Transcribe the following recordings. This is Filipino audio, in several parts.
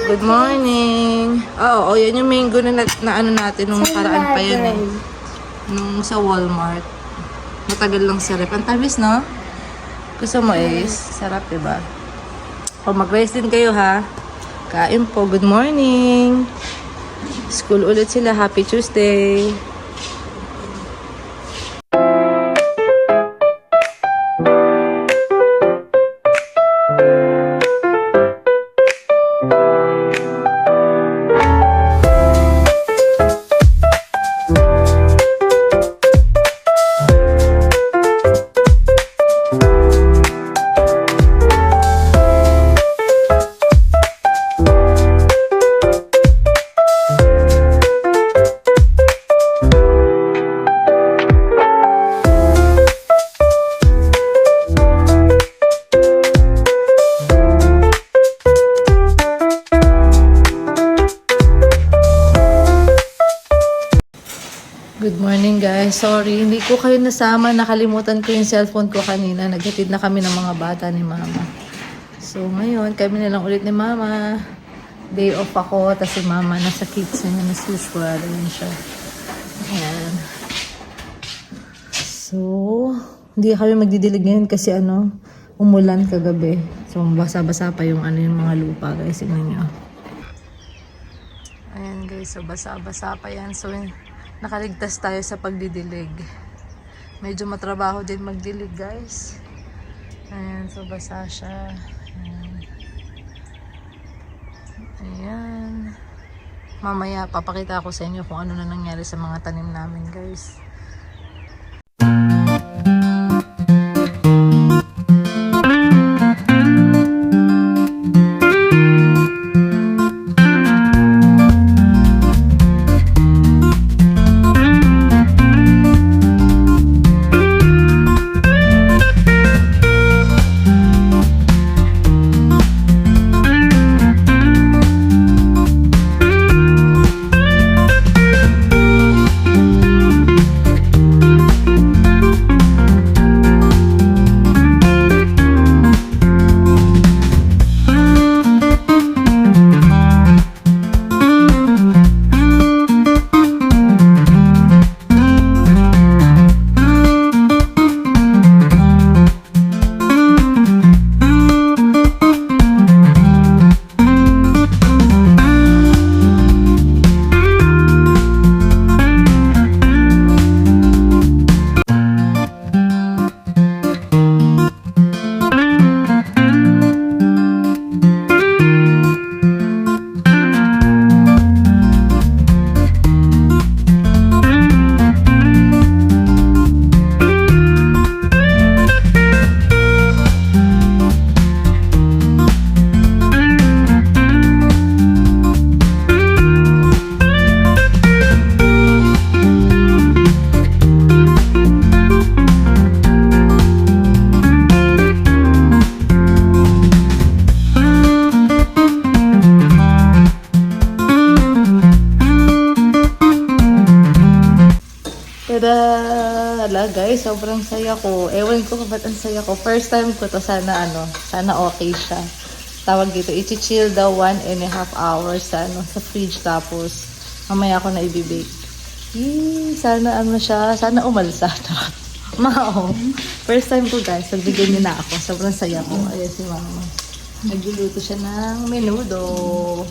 Good morning. Oh, yan yung mango na ano natin nung nakaraan pa yan eh. Nung sa Walmart. Matagal lang sa rep. Ang tamis, no? Gusto mo is, sarap, diba? O, mag-rice din kayo, ha? Kain po. Good morning. School ulit sila. Happy Tuesday. Good morning guys. Sorry, hindi ko kayo nasama. Nakalimutan ko yung cellphone ko kanina. Naghatid na kami ng mga bata ni mama. So ngayon, kami na lang ulit ni mama. Day off ako. Tapos si mama nasa kids niya as usual. Ayan siya. Ayan. So, hindi kami magdidilig ngayon kasi umulan kagabi. So, basa-basa pa yung yung mga lupa guys. Tingnan nyo. Ayan guys. So, basa-basa pa yan. So, nakaligtas tayo sa pagdidilig. Medyo matrabaho din magdilig guys. Ayan, so basa siya. Ayan. Ayan. Mamaya papakita ko sa inyo kung ano na nangyari sa mga tanim namin guys. Tada! Guys, sobrang saya ko. Ewan ko ba't ang saya ko. First time ko to. Sana okay siya. Tawag dito, i-chill daw 1.5 hours sa fridge. Tapos, mamaya ako na ibibake. Sana siya. Sana umalsa. Mao. First time ko guys. Nagbigyan niyo na ako. Sobrang saya ko. Ayan si mama. Nagluluto siya ng menudo.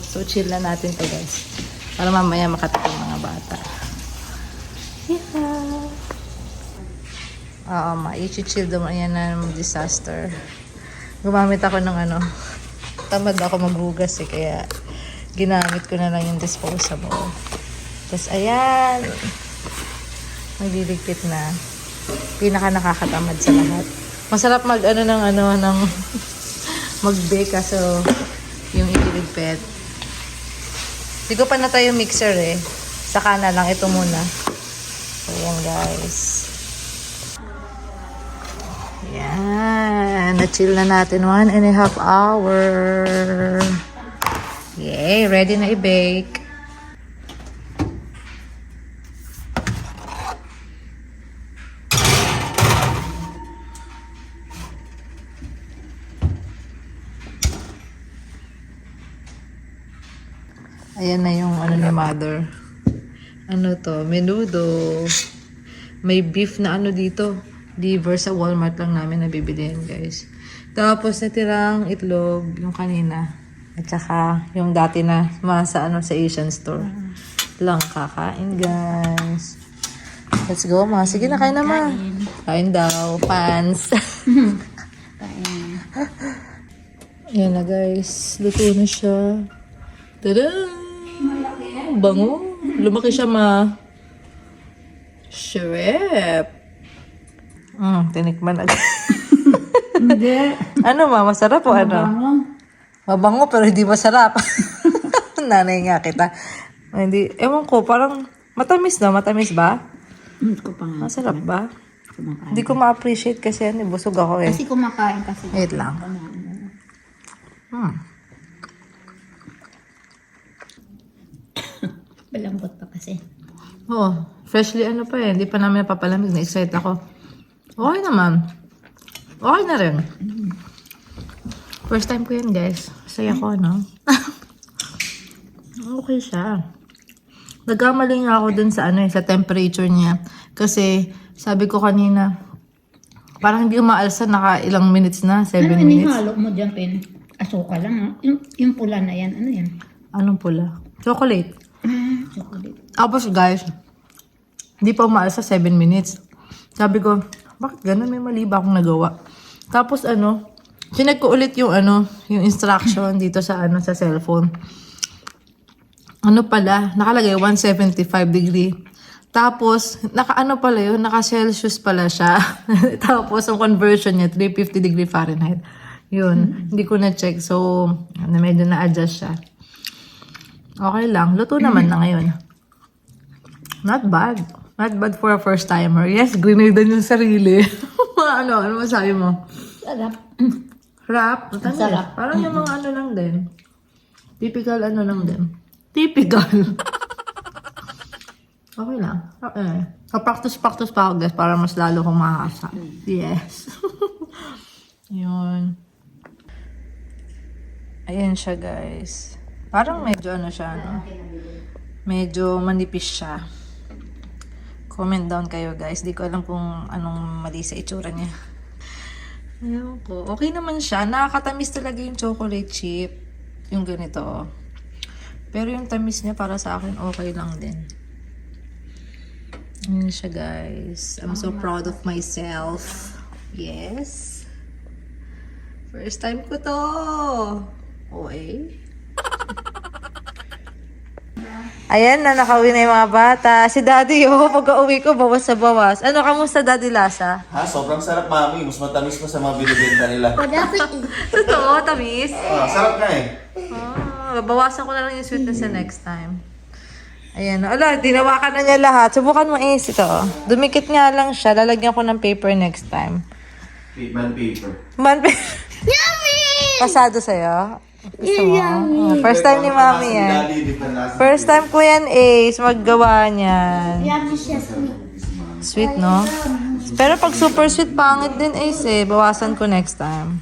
So, chill na natin to guys. Para mamaya makatikim mga bata. Yeah. Oo, i-chill daw. Ayan na disaster. Gumamit ako ng tamad ako maghugas kaya ginamit ko na lang yung disposable. Tapos ayan, magliligpit na. Pinaka nakakatamad sa lahat. Masarap ng mag-bake kaso yung iligpit. Hindi ko pa na tayo mixer Saka na lang ito muna. So ayan guys. Yan. Na-chill na natin 1.5 hour. Yay! Ready na i-bake. Ayan na yung ano ni mother. Ano to? Menudo. May beef na ano dito. Liver sa Walmart lang namin nabibili yan, guys. Tapos natirang itlog yung kanina. At saka yung dati na sa Asian store. Lang kakain, guys. Let's go, ma. Sige na, kain na, ma. Kain daw. Pants. Ayan na, guys. Luto na siya. Tada! Bango. Lumaki siya, ma. Shrimp. Tinikman agad. Hindi. Ano, ma? Masarap o ano? Mabango pero hindi masarap. Nanay nga kita. Hindi. Ewan ko, parang matamis na. Matamis ba? Hindi ko pa nga. Masarap ba? Kumakain. Hindi ko ma-appreciate kasi busog ako eh. Kasi kumakain kasi. Wait lang. Malambot pa kasi. Oh, freshly ano pa eh. Hindi pa namin napapalamig. Na-excite ako. Okay naman. Okay na rin. First time ko yan, guys. Saya ko, no? Okay siya. Nagkamali nga ako dun sa sa temperature niya. Kasi, sabi ko kanina, parang hindi umaalsa, naka ilang minutes na, 7 Ano minutes. inihalo mo dyan, Pin? Asuka lang, ha? Yung pula na yan, ano yan? Anong pula? Chocolate. Chocolate. Tapos guys, hindi pa umaalsa 7 minutes. Sabi ko, bakit gano'n? May mali ba akong nagawa? Tapos chinek ko ulit yung yung instruction dito sa sa cellphone. Pala, nakalagay 175 degree. Tapos, pala yun, naka-Celsius pala siya. Tapos, ang conversion niya, 350 degree Fahrenheit. Yun, hindi ko na-check. So, medyo na-adjust siya. Okay lang. Luto naman na ngayon. Not bad. Not bad for a first timer. Yes, grinaydan yung sarili. ano masabi mo? Sarap. Sarap. Matamis. Sarap. Parang yung mga lang din. Typical lang din. Typical. Okay lang. Okay. Kapraktos-praktos pa ako, guys, para mas lalo kong makakasa. Yes. Yun. Ayan siya, guys. Parang medyo siya, no? Medyo manipis siya. Comment down kayo, guys. Di ko alam kung anong mali sa itsura niya. Ayun ko. Okay naman siya. Nakakatamis talaga yung chocolate chip. Yung ganito. Pero yung tamis niya para sa akin okay lang din. Ayun siya, guys. I'm so proud of myself. Yes. First time ko to. Okay. Ayan na, nakauwi na yung mga bata. Si Daddy, pag-uwi ko, bawas sa bawas. Kamusta, Daddy, lasa? Ha, sobrang sarap, mami. Mas matamis pa sa mga binibenta nila. Totoo, tamis. Sarap nga eh. Bawasan ko na lang yung sweetness sa next time. Ayan, ala, dinawakan na niya lahat. Subukan mo ito. Dumikit nga lang siya. Lalagyan ko ng paper next time. Man paper. Yummy! Pasado sa'yo? Gusto mo? First time ni Mami yan. First time ko yan, Ace. Maggawa niyan. Sweet, no? Pero pag super sweet, pangit din, Ace eh. Bawasan ko next time.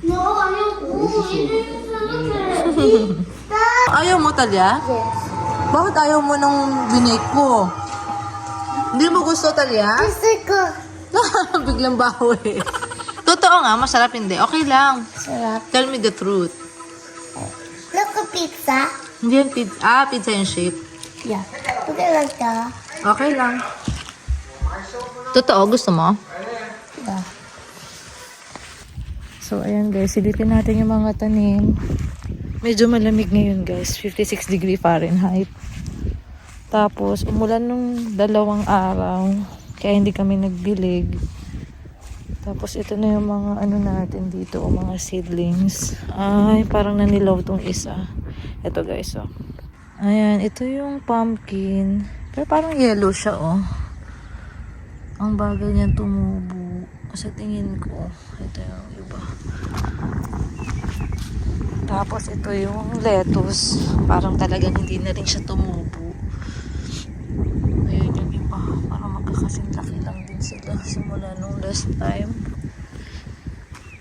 Ayaw mo, Talia? Bakit ayaw mo nung binake ko? Hindi mo gusto, Talia? Gusto ko. Biglang bawi. Totoo nga, masarap hindi. Okay lang. Sarap. Tell me the truth. Look at pizza. Hindi yan pizza. Pizza in shape. Yeah. Look at like that. Okay lang. Totoo, gusto mo? Yeah. So, ayan guys, silipin natin yung mga tanim. Medyo malamig ngayon guys, 56 degree Fahrenheit. Tapos, umulan nung 2 araw, kaya hindi kami nagbilig. Tapos, ito na yung mga natin dito, o mga seedlings. Ay, parang nanilaw tong isa. Ito guys, oh. Ayan, ito yung pumpkin. Pero parang yellow siya, oh. Ang bagal niyan tumubo. Sa tingin ko, ito yung iba. Tapos ito yung lettuce. Parang talagang hindi na rin siya tumubo. Ayan yung iba. Parang magkakasing laki lang din sila simula nung last time.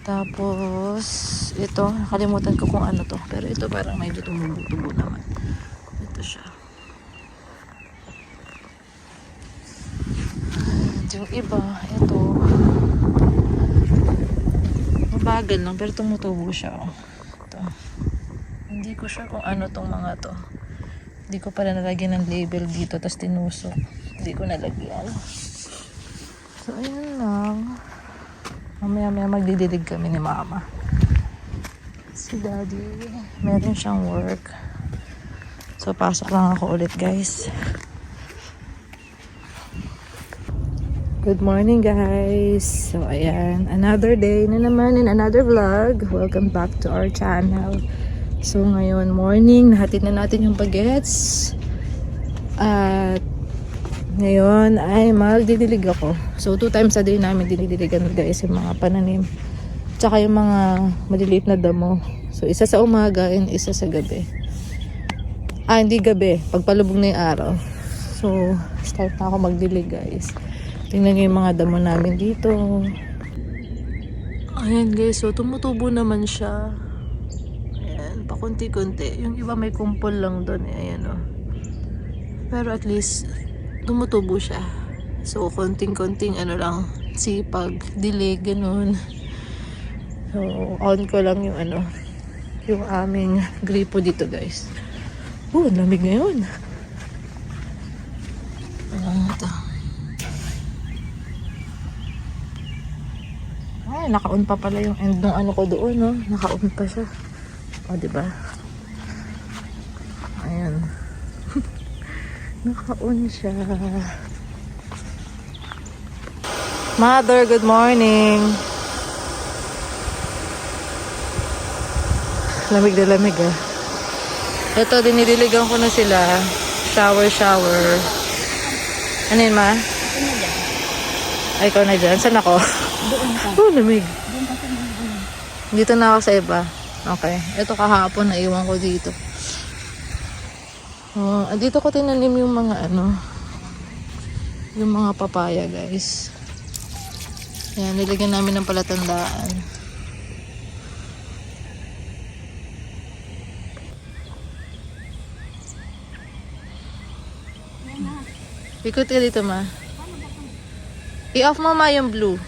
Tapos ito, nakalimutan ko kung ano to. Pero ito parang medyo tumubo-tubo naman. Ito siya. yung iba, ito. Mabagal lang, pero tumutubo siya. Oh. Ito. Hindi ko sure kung ano tong mga to. Hindi ko pala nalagyan ng label dito, tapos tinusok. Hindi ko nalagyan. So, ayun lang. Mamaya magdidilig kami ni Mama. Si Daddy, meron siyang work. So, pasok lang ako ulit, guys. Good morning, guys. So, ayan. Another day na naman and another vlog. Welcome back to our channel. So, ngayon, morning. Nahatid na natin yung bagets. At ngayon ay magdidilig ako. So, 2 times a day namin dinidiligan, guys, yung mga pananim. Tsaka yung mga maliliit na damo. So, isa sa umaga and isa sa gabi. Hindi gabi. Pagpalubog na yung araw. So, start na ako magdilig, guys. Tingnan nyo yung mga damo namin dito. Ayan, guys. So, tumutubo naman siya. Ayan, pakunti-kunti. Yung iba may kumpol lang doon. Ayan, oh. Pero at least, tumutubo siya. So, konting-konting ano lang, sipag, dilig, ganun. So, on ko lang yung ano, yung aming gripo dito, guys. Ang lamig ngayon. Ito. Ay, naka-on pa pala yung end ng ano ko doon, no? Naka-on pa siya. O, diba? Ayan. Naka-on siya. Mother, good morning. Lamig na lamig, ah. Ito, dinidiligan ko na sila. Shower. Ano yun, Ma? Ay, ikaw na dyan. Saan ako? Doon ka. Lamig. Doon ka sa mga. Dito na ako sa iba. Okay. Ito kahapon, naiwan ko dito. Dito ko tinanim yung mga yung mga papaya, guys. Yan, nilagyan namin ng palatandaan. Ikot ka dito, Ma. I-off mo, Ma, yung blue.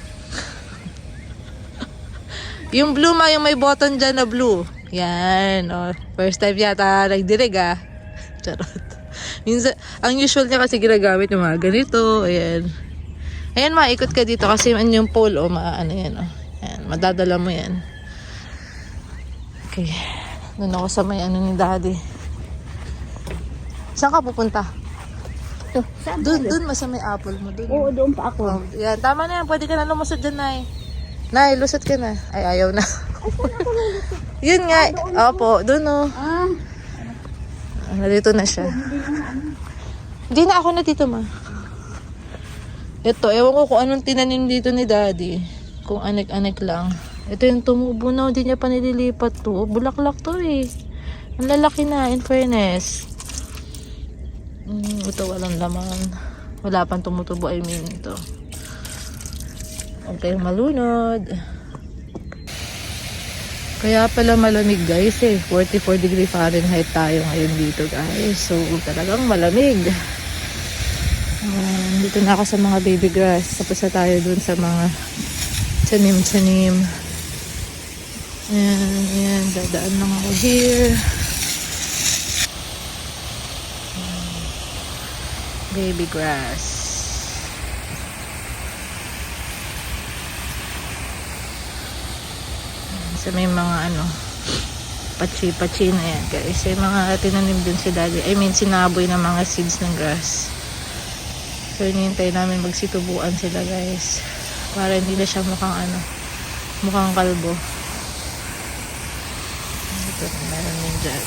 Yung blue, Ma, yung may button dyan na blue. Yan, oh. First time yata nagdirig, ah. Charot. Minsan, ang usual niya kasi ginagamit yung mga ganito. Ayan. Ayan, Ma, ikot ka dito kasi yung pole, oh, ano yan, oh. Ayan, madadala mo yan. Okay. Doon ako sa may ano ni Daddy. Saan ka pupunta? Doon, sa may apple mo. Doon. Oo, doon pa ako. Oh, yan, tama na yan. Pwede ka na lumusot dyan, Nay. Nay, lusot ka na. Ay, ayaw na. Yun nga. Opo, doon, oh. Nandito na siya. Hindi na ako na dito, Ma. Ito, ewan ko kung anong tinanim dito ni Daddy. Kung anek-anek lang. Ito yung tumubo na. Hindi niya pa nililipat to. Bulaklak to, eh. Ang lalaki na, in fairness. Ito walang laman. Wala pang tumutubo, I mean ito. Okay, malunod. Kaya pala malamig, guys, eh. 44 degree Fahrenheit tayo ngayon dito, guys. So, talagang malamig. Dito na ako sa mga baby grass. Tapos na tayo dun sa mga tanim-tanim. Ayan. Dadaan lang ako here. Baby grass. So may mga pachi-pachi na yan, guys. May mga tinanim dun si Daddy. I mean, sinaboy ng mga seeds ng grass. So hinihintay namin magsitubuan sila, guys. Para hindi na siya mukhang kalbo. Ito, meron din dyan.